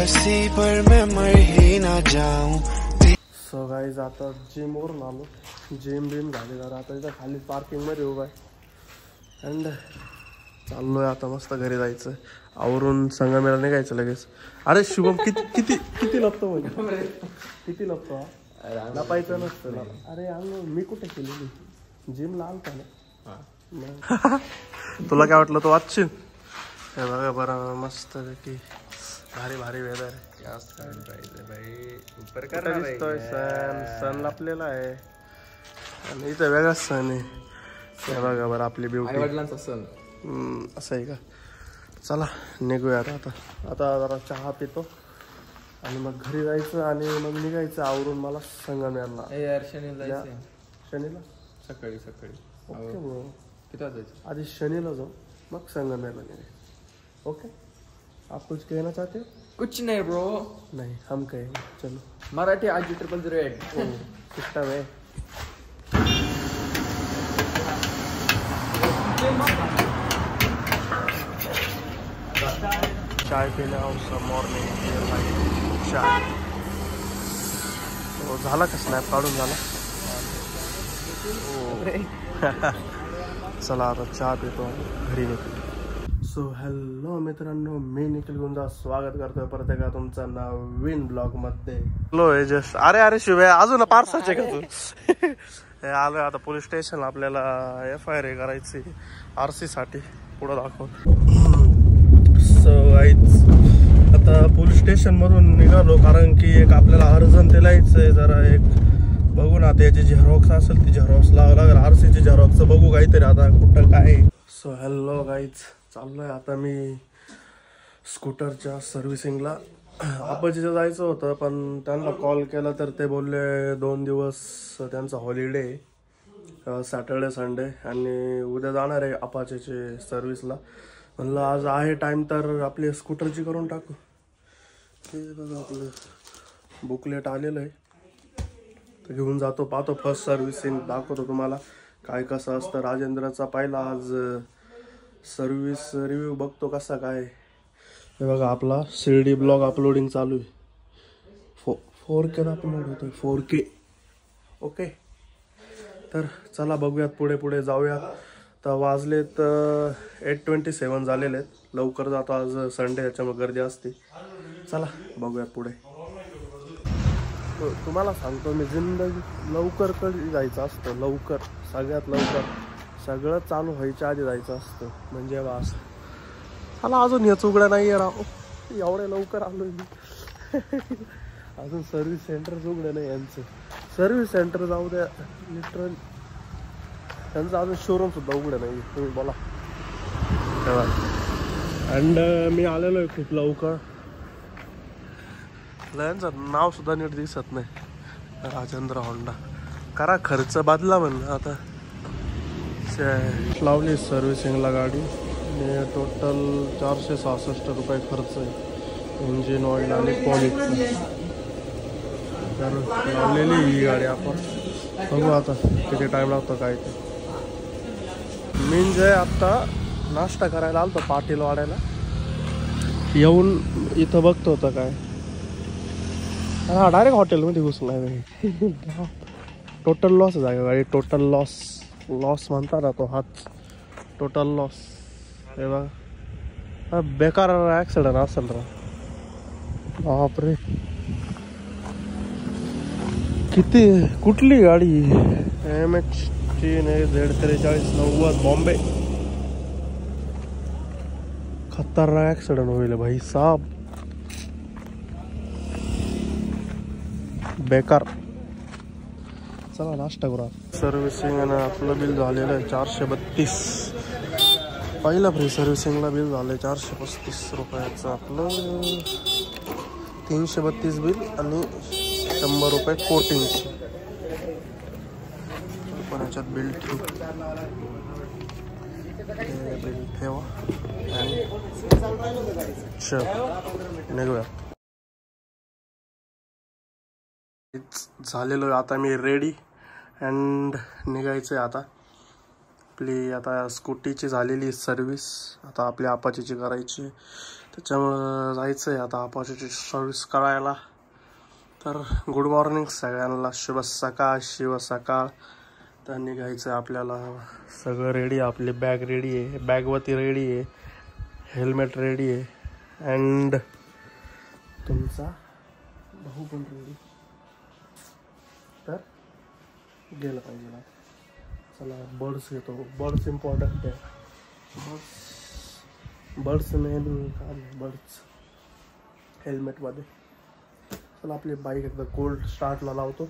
हंसी पर मैं मर ही ना जाऊं। सो गाईज आता जिम वरून आलो, जिम बिम झाली जरा, आता इथं खाली पार्किंग मध्ये उभा आहे अँड चाललोय आता मस्त घरी जायचं, आवरून संगमेला निघायचं लगेच. अरे शुभम किती किती किती लपतो म्हणजे किती लपतो हा, लपायचं नसतं ना. अरे अंग मी कुठे केलेली जिमला आलता ना. तुला काय वाटलं तो वाचशील? हे बघा बरं मस्त पैकी भारी भारी वेदर दिसतोय. सण लपलेला आहे आणि इथं वेगळाच सण आहे. हे बघा बरं आपली ब्युटी, वडिलांचा सण असं आहे का. चला निघूया आता. आता जरा चहा पितो आणि मग घरी जायचं आणि मग निघायचं आवरून मला संगमेला. शनीला सकाळी ओके ब्रो. किती वाजायचं? आधी शनीला जाऊ मग संगमेला निघायचं. ओके आप कुछ कहना चाहते हो? कुछ नहीं ब्रो. नहीं हम कहेंगे चलो. मराठी आजी 008 सिस्टम है. चाय पीने मॉर्निंग चाय. तो झाला का स्नॅप काढून झाला. चला आता चहा पितो घरी निघतो. सो हॅलो मित्रांनो, मी निखिल गुंजा स्वागत करतोय परत एकदा तुमचं नवीन ब्लॉग मध्ये. हॅलो जस्ट अरे शिवे अजून पार्साचे का तू. आलोय आता पोलीस स्टेशन, आपल्याला FIR करायची RC साठी पुढं दाखव. सो आता पोलीस स्टेशन मधून निघालो कारण की एक आपल्याला अर्जंट यायचंय. जरा एक बघू ना त्याची झेरॉक्स असेल ती झेरॉक्स लावावं लागेल. RC ची झेरॉक्स बघू काहीतरी आता कुठं काय. सो हॅलो गाईज, चाललोय आता मी स्कूटरच्या सर्व्हिसिंगला. आपाजीचं जायचं होतं पण त्यांना कॉल केला तर ते बोलले 2 दिवस त्यांचा हॉलिडे, सॅटर्डे संडे, आणि उद्या जाणार आहे अपाचेचे सर्व्हिसला. म्हणलं आज आहे टाईम तर आपली स्कूटरची करून टाकू. हे बघा आपलं बुकलेट आलेलं आहे तर घेऊन जातो, पाहतो फर्स्ट सर्व्हिसिंग, दाखवतो तुम्हाला काय कसं असतं. राजेंद्रचा पहिला आज सर्व्हिस रिव्ह्यू बघतो कसा काय. हे बघा आपला शिर्डी ब्लॉग अपलोडिंग चालू आहे. 4K अपलोड होतोय 4K. ओके तर चला बघूयात पुढे पुढे जाऊयात. तर वाजलेत 8:27 झालेले आहेत. लवकर जातो आज संडे, याच्यामुळे गर्दी असते. चला बघूयात पुढे. तुम्हाला सांगतो मी, जिंदगी लवकर कधी जायचं असतं, लवकर सगळ्यात लवकर सगळं चालू व्हायच्या आधी जायचं असतं. म्हणजे वास मला अजून हेच उघडा नाही आहे राव. एवढ्या लवकर आलो मी. अजून सर्व्हिस सेंटरच उघडं नाही यांचं. सर्व्हिस सेंटर जाऊ द्या, लिटरल त्यांचं अजून शोरूम सुद्धा उघडं नाही. तुम्ही बोला. अँड मी आलेलो आहे खूप लवकर. यांचं नाव सुद्धा नीट दिसत नाही. राजेंद्र होंडा. करा खर्च बदला म्हणलं आता. लावली सर्व्हिसिंगला गाडी आणि टोटल 466 रुपये खर्च आहे. इंजिन ऑइल आणि पॉलिश तर लावलेली ही गाडी आपण. बघू आता किती टाईम लागतो काय ते. मी जे आत्ता नाश्ता करायला आलतो पाटील वाड्याला, येऊन इथं बघतो होतं काय. हा डायरेक्ट हॉटेलमध्ये घुसला आहे. टोटल लॉस आहे जागा गाडी. टोटल लॉस म्हणता ना तो हाच टोटल लॉस. हे बघा बेकार ॲक्सिडेंट असेल रा. बापरे किती. कुठली गाडी? MH3Z4390 बॉम्बे. खतरनाक ॲक्सिडेंट होईल भाई साहब, बेकार. चला नाश्ता करा. सर्व्हिसिंग आणि आपलं बिल झालेलं आहे 432. पहिला फ्री सर्व्हिसिंगला बिल झालं 435 रुपयाचं. आपलं 332 बिल आणि 100 रुपये कोटिंगची. पण याच्यात बिल ठेवा आणि निघूया. झालेलो आता मी रेडी अँड निघायचं आहे आता. आपली आता स्कूटीची झालेली सर्विस, आता आपल्या अपाचीची करायची. त्याच्यामुळं जायचं आहे आता अपाचीची सर्व्हिस करायला. तर गुड मॉर्निंग सगळ्यांना, शुभ सकाळ, शिव सकाळ. तर निघायचं आपल्याला. सगळं रेडी, आपली बॅग रेडी आहे, बॅगवरती रेडी आहे, हेल्मेट रेडी आहे, अँड तुमचा भाऊ पण रेडी. तर गेलं पाहिजे ना. चला बर्ड्स घेतो. बर्ड्स इम्पॉर्टंट आहे. बर्ड्स मेन काम आहे. बर्ड्स हेल्मेटमध्ये. चला आपली बाईक एकदा कोल्ड स्टार्टला लावतो.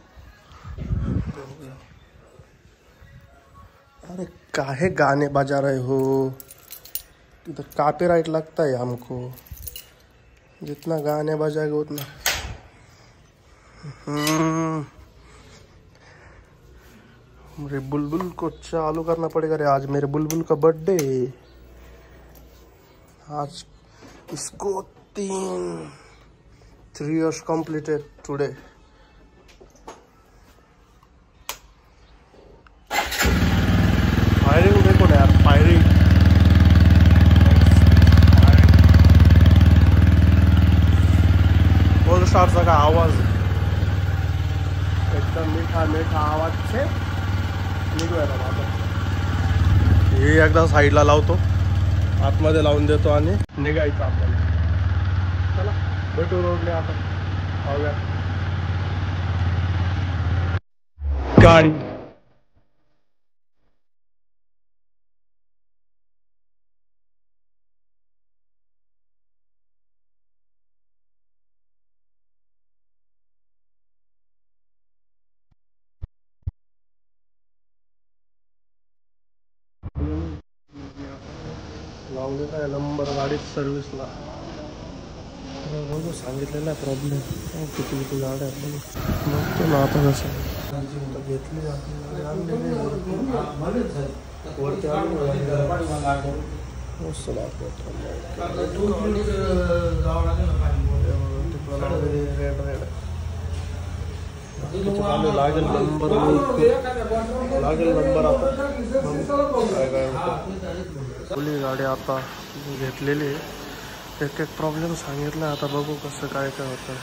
अरे काहे गाने बजा रहे हो, इधर कॉपीराइट लगता है हमको. जितना गाने बजाएगा उतना. मेरे बुलबुल को चालू करना पड़ेगा रे. आज मेरे बुलबुल का बर्थडे. आज इसको 3 years completed today. फायरिंग देखो ना यार, फायरिंग. कोल्ड स्टार्टचा का आवाज एकदम मीठा मीठा आवाज छे. निघूया ना आता. हे एकदा साईडला लावतो, आतमध्ये लावून देतो आणि निघायचं आपल्याला. चला भेटू रोडने आता. पाहूया गाडी. लावलेला आहे नंबर गाडीत सर्व्हिसला. बघू सांगितलेला आहे प्रॉब्लेम. किती किती गाड्या आहेत बघतो ना आता. कसं घेतली गाडी आणलेली वरती आली मस्त दाखवतो. रेड रेड लागेल नंबर. लागेल नंबर आता. काय फुली गाडी आता घेतलेली आहे. एक एक प्रॉब्लेम सांगितलं. आता बघू कसं काय काय होतं.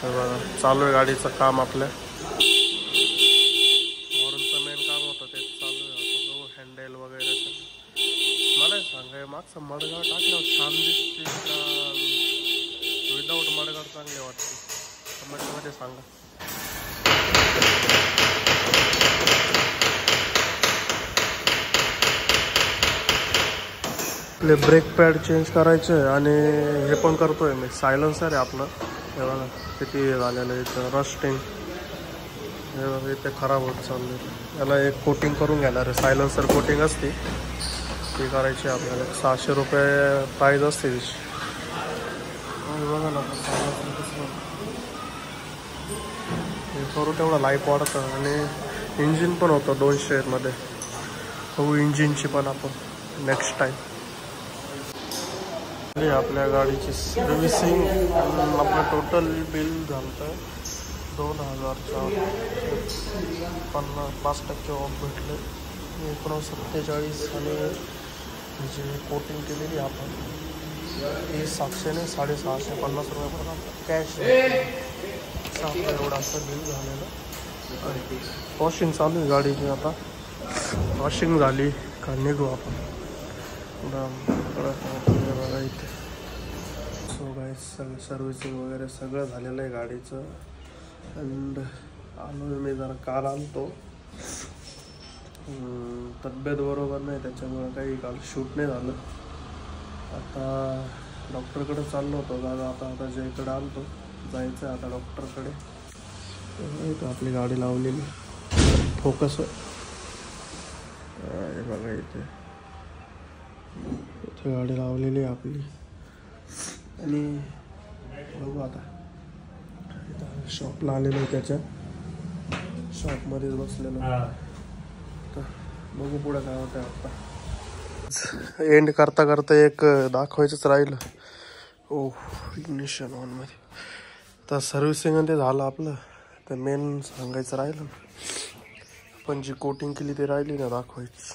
बघा चालू आहे गाडीचं काम आपल्या. हॉर्नचं मेन काम होतं ते चालू आहे. आता बघू हँडल वगैरे. मला सांगाय मागचं मडगाव टाकल्यावर छान दिसते का विदाऊट मडगाव चांगले वाटते? कमेंटमध्ये सांगा. आपले ब्रेक पॅड चेंज करायचे आणि हे पण करतोय मी. सायलेन्सर आहे आपलं. हे बघा किती झालेलं आहे रस्टिंग. हे बघा इथे खराब होत चाललं. याला एक कोटिंग करून घेणार आहे. सायलेन्सर कोटिंग असते ती करायची आपल्याला. 600 रुपये प्राईज असते तिची. बघा ना हे करू तेवढं लाईफ वाढतं आणि इंजिन पण होतं 200 मध्ये. बघू इंजिनची पण आपण नेक्स्ट टाईम. आपल्या गाडीची सर्व्हिसिंग आपलं टोटल बिल झालं 2,050 ऑफ भेटले. 1947 आणि जे कोटिंग केलेली आपण हे 700 नाही 650 रुपयापर्यंत कॅश एवढं असं बिल झालेलं. वॉशिंग चालू आहे गाडीची. आता वॉशिंग झाली का निघू आपण. इथे सो गाईस सगळं सर्व्हिसिंग वगैरे सगळं झालेलं आहे गाडीचं. अँड आलो मी जरा काल आलतो. तब्येत बरोबर नाही त्याच्यामुळं काही काल शूट नाही झालं. आता डॉक्टरकडे चाललो होतो दादा. आता जयकडे आलतो. जायचं आहे आता डॉक्टरकडे. आपली गाडी लावलेली फोकस बघा इथे गाडी लावलेली आहे आपली. आणि बघू आता शॉपला आलेलो आहे. त्याच्या शॉपमध्येच बसलेलो. तर बघू पुढे काय होतं. आता एंड करता करता एक दाखवायचंच राहिलं. ओह इग्निशन ऑनमध्ये. तर सर्व्हिसिंग ते झालं आपलं. तर मेन सांगायचं राहिलं पण जी कोटिंग केली ती राहिली ना दाखवायची.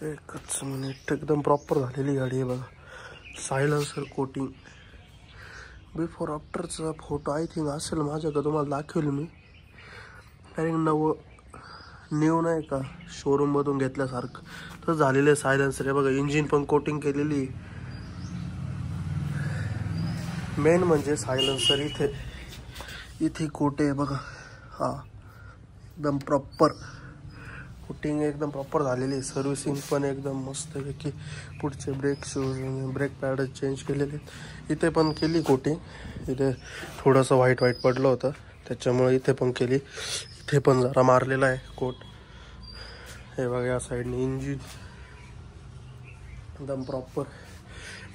एकच मिनिट. एकदम प्रॉपर झालेली गाडी आहे बघा. सायलेन्सर कोटिंग बिफोर आफ्टरचा फोटो आय थिंक असेल माझ्याकडे, तुम्हाला दाखवेल मी. डायरेक्ट न्यू नाही का शोरूममधून घेतल्यासारखं तर झालेलं आहे सायलेन्सर. हे बघा इंजिन पण कोटिंग केलेली. मेन म्हणजे सायलेन्सर इथे कोट आहे बघा. हा एकदम प्रॉपर कोटिंग एकदम प्रॉपर झालेली आहे. सर्व्हिसिंग पण एकदम मस्त आहे की पुढचे brake shoes brake pad change केलेले. इथे पण केली कोटिंग. इथे थोडंसं व्हाईट पडलं होतं त्याच्यामुळे इथे पण केली. इथे पण जरा मारलेला आहे कोट. हे बघा या साईडने इंजिन एकदम प्रॉपर.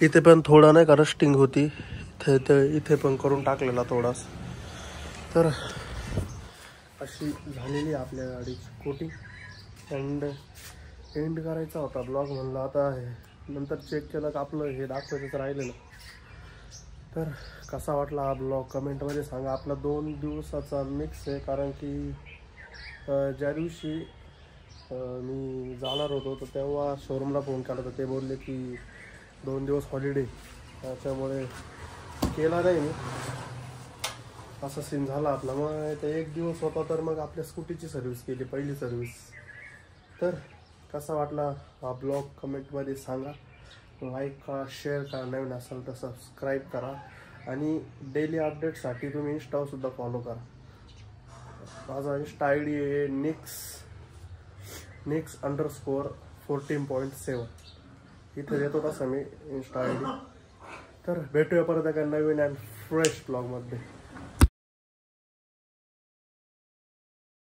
इथे पण थोडा नाही का रस्टिंग होती, इथे पण करून टाकलेला थोडासा. तर अशी झालेली आपल्या गाडीची कोटिंग. एंड करायचा होता ब्लॉग, म्हणलं आता नंतर चेक केलं का आपलं हे दाखवायचंच राहिलेलं. तर कसा वाटला हा ब्लॉग कमेंटमध्ये सांगा. आपला 2 दिवसाचा मिक्स आहे, कारण की ज्या दिवशी मी जाणार होतो तर तेव्हा शोरूमला फोन केला होता. ते बोलले की 2 दिवस हॉलिडे, त्याच्यामुळे केला नाही मी. असा सीन झाला आपला. मग ते 1 दिवस होता तर मग आपल्या स्कूटीची सर्व्हिस केली, पहिली सर्व्हिस. तर कसा वाटला हा ब्लॉग कमेंटमध्ये सांगा. लाईक करा, शेअर करा, नवीन असाल तर सबस्क्राईब करा आणि डेली अपडेटसाठी तुम्ही इंस्टावरसुद्धा फॉलो करा. माझा इंस्टा आय डी आहे Nix_14.7. इथे देतो तसं मी इंस्टा आय डी. तर भेटूया परत एका नवीन अँड फ्रेश ब्लॉगमध्ये.